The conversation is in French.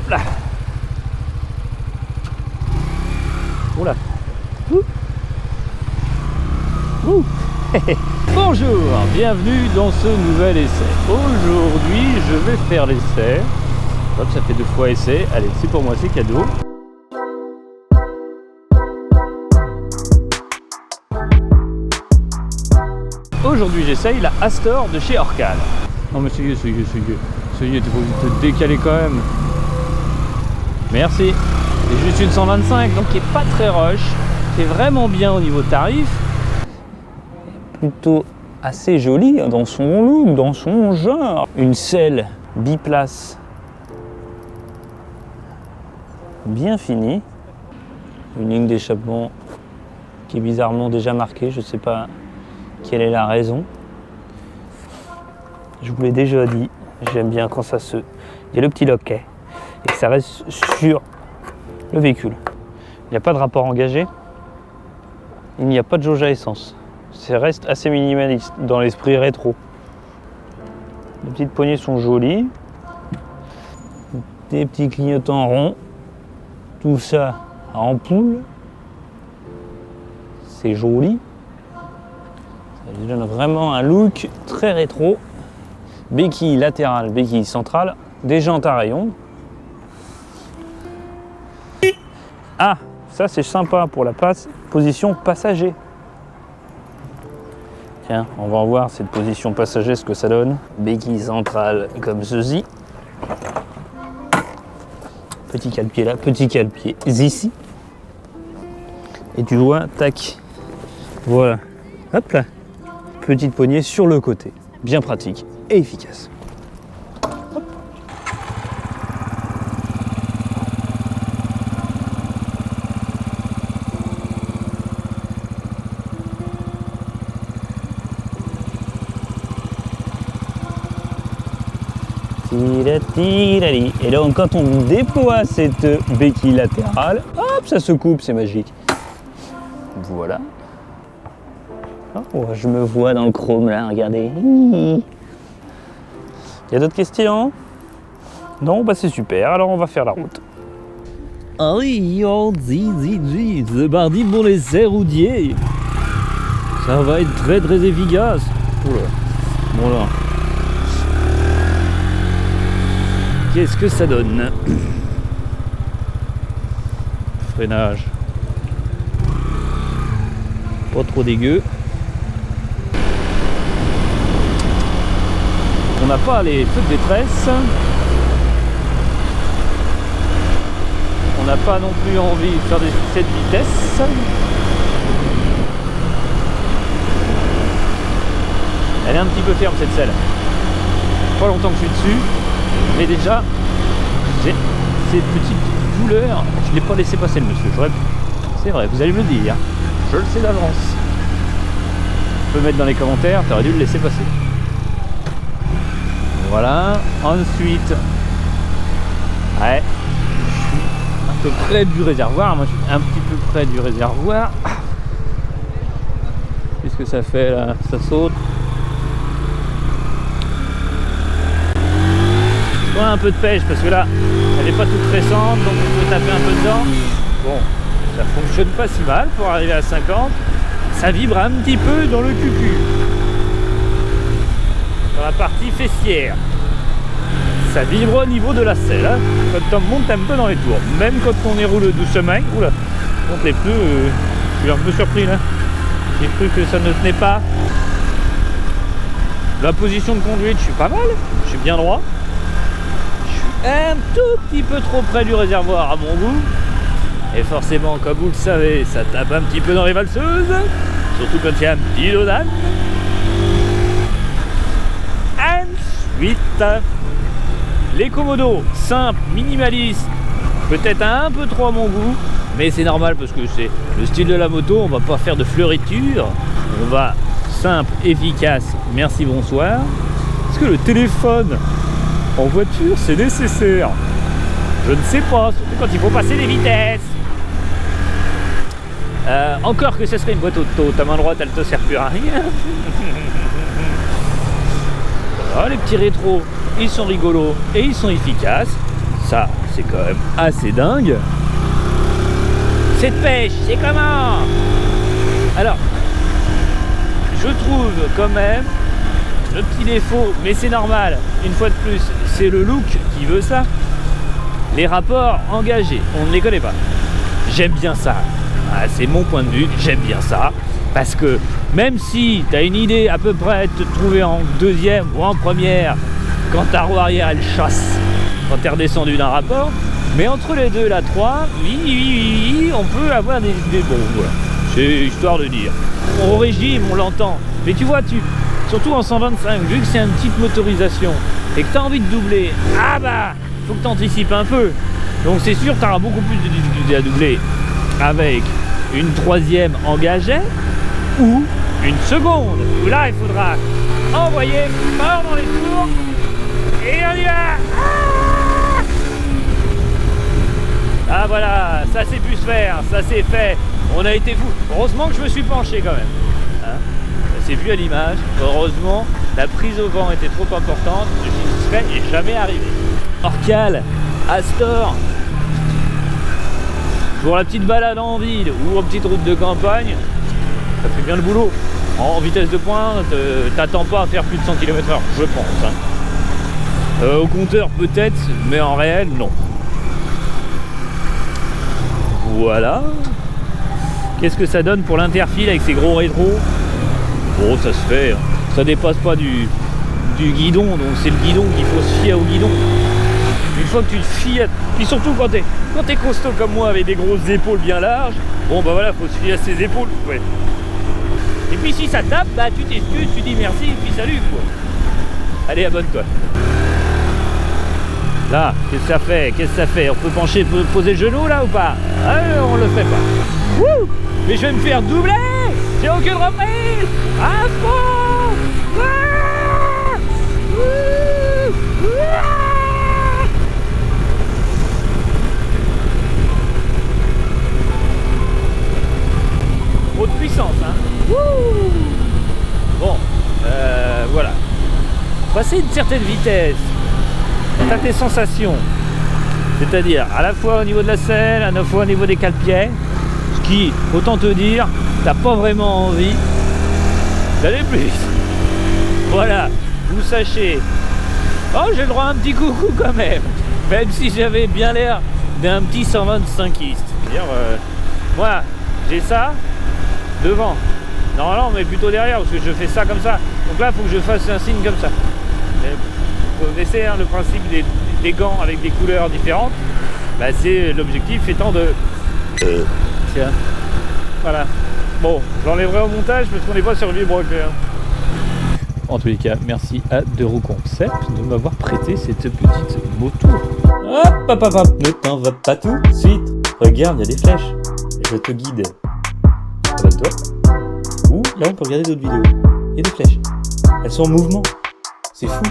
là. Oula. Ouh. Ouh. Bonjour, bienvenue dans ce nouvel essai. Aujourd'hui, je vais faire l'essai. Hop, ça fait 2 fois essai. Allez, c'est pour moi, c'est cadeau. Aujourd'hui, j'essaye la Astor de chez Orcal. Non mais sérieux, t'es pas te décaler quand même. Merci. C'est juste une 125, donc qui est pas très rush, qui est vraiment bien au niveau tarif. Plutôt assez jolie dans son look, dans son genre. Une selle biplace bien finie. Une ligne d'échappement qui est bizarrement déjà marquée, je sais pas quelle est la raison. Je vous l'ai déjà dit, j'aime bien quand ça se... Il y a le petit loquet et que ça reste sur le véhicule. Il n'y a pas de rapport engagé, il n'y a pas de jauge à essence. Ça reste assez minimaliste dans l'esprit rétro. Les petites poignées sont jolies. Des petits clignotants ronds. Tout ça en ampoule. C'est joli. Ça lui donne vraiment un look très rétro. Béquille latérale, béquille centrale. Des jantes à rayons. Ah, ça c'est sympa pour la position passager. Tiens, on va voir cette position passager ce que ça donne. Béquille centrale comme ceci. Petit cale-pied là, petit cale-pied ici. Et tu vois, tac. Voilà. Hop là. Petite poignée sur le côté. Bien pratique et efficace. Hop. Et donc quand on déploie cette béquille latérale, hop, ça se coupe, c'est magique. Voilà. Oh, je me vois dans le chrome là, regardez. Il y a d'autres questions? Non, bah c'est super, alors on va faire la route. Allez, c'est parti pour l'essai routier. Ça va être très très efficace. Oula. Bon là. Qu'est-ce que ça donne? Freinage. Pas trop dégueu. On n'a pas les feux de détresse. On n'a pas non plus envie de faire des excès de vitesse. Elle est un petit peu ferme cette selle. Pas longtemps que je suis dessus. Mais déjà, j'ai ces petites douleurs. Je ne l'ai pas laissé passer le monsieur. C'est vrai, vous allez me le dire. Je le sais d'avance. Tu peux mettre dans les commentaires, tu aurais dû le laisser passer. Voilà. Ensuite, ouais, je suis un peu près du réservoir. Moi, je suis un petit peu près du réservoir. Qu'est-ce que ça fait là? Ça saute. Un peu de pêche parce que là elle n'est pas toute récente, donc on peut taper un peu dedans. Bon, ça fonctionne pas si mal pour arriver à 50. Ça vibre un petit peu dans le cucu, dans la partie fessière. Ça vibre au niveau de la selle hein, quand on monte un peu dans les tours, même quand on déroule doucement. Oula, compte les pneus, je suis un peu surpris là. J'ai cru que ça ne tenait pas. La position de conduite, je suis pas mal, je suis bien droit. Un tout petit peu trop près du réservoir à mon goût. Et forcément, comme vous le savez, ça tape un petit peu dans les valseuses. Surtout quand il y a un petit dos d'âne. Ensuite, les commodos, simples, minimalistes. Peut-être un peu trop à mon goût. Mais c'est normal parce que c'est le style de la moto. On va pas faire de fleuriture. On va simple, efficace. Merci, bonsoir. Est-ce que le téléphone en voiture, c'est nécessaire? Je ne sais pas, surtout quand il faut passer les vitesses. Encore que ce serait une boîte auto, ta main droite, elle te sert plus à rien. Voilà, les petits rétros, ils sont rigolos et ils sont efficaces. Ça, c'est quand même assez dingue. Cette pêche, c'est comment? Alors, je trouve quand même le petit défaut, mais c'est normal, une fois de plus, c'est le look qui veut ça. Les rapports engagés, on ne les connaît pas. J'aime bien ça. Ah, c'est mon point de vue, j'aime bien ça. Parce que même si tu as une idée à peu près de te trouver en deuxième ou en première, quand ta roue arrière elle chasse, quand tu es redescendu d'un rapport, mais entre les deux, la 3, oui, on peut avoir des bon, voilà. C'est histoire de dire. Au régime, on l'entend. Mais tu vois, surtout en 125, vu que c'est une petite motorisation et que tu as envie de doubler, ah bah, faut que tu anticipes un peu. Donc c'est sûr que tu auras beaucoup plus de difficultés à doubler avec une troisième engagée ou une seconde, où là il faudra envoyer fort dans les tours et on y va. Ah voilà, ça c'est pu se faire, ça c'est fait, on a été fou. Heureusement que je me suis penché quand même, hein, c'est vu à l'image. Heureusement, la prise au vent était trop importante, je n'y serais jamais arrivé. Orcal, Astor, pour la petite balade en ville ou en petite route de campagne, ça fait bien le boulot. En vitesse de pointe, t'attends pas à faire plus de 100 km/h, je pense. Hein. Au compteur peut-être, mais en réel, non. Voilà. Qu'est-ce que ça donne pour l'interfile avec ces gros rétros? Bon, ça se fait. Hein. Ça dépasse pas du guidon, donc c'est le guidon qu'il faut se fier au guidon. Une fois que tu te fies, puis surtout quand t'es costaud comme moi avec des grosses épaules bien larges, bon bah voilà, faut se fier à ses épaules, ouais. Et puis si ça tape, bah tu t'excuses, tu dis merci et puis salut quoi. Allez, abonne-toi. Là, qu'est-ce que ça fait? Qu'est-ce que ça fait? On peut pencher, poser le genou là ou pas? Ah, on le fait pas. Wouh! Mais je vais me faire doubler! J'ai aucune reprise! À fond! Ah! Trop de puissance, hein. Wouh. Bon, voilà. Passer une certaine vitesse, t'as tes sensations. C'est-à-dire, à la fois au niveau de la selle, à la fois au niveau des cale-pieds, ce qui, autant te dire, t'as pas vraiment envie d'aller plus vite. Voilà, vous sachez. Oh, j'ai le droit à un petit coucou quand même si j'avais bien l'air d'un petit 125iste. C'est-à-dire, moi, j'ai ça devant. Normalement, mais plutôt derrière, parce que je fais ça comme ça. Donc là, il faut que je fasse un signe comme ça. Vous connaissez hein, le principe des gants avec des couleurs différentes. Bah, c'est l'objectif étant de... Tiens. Voilà. Bon, j'enlèverai au montage parce qu'on n'est pas sur vibroqueur. En tous les cas, merci à Deux-Roues Concept de m'avoir prêté cette petite moto. Hop, ne t'en va pas tout de suite. Regarde, il y a des flèches. Je te guide. Abonne-toi. Ou là, on peut regarder d'autres vidéos. Il y a des flèches. Elles sont en mouvement. C'est fou.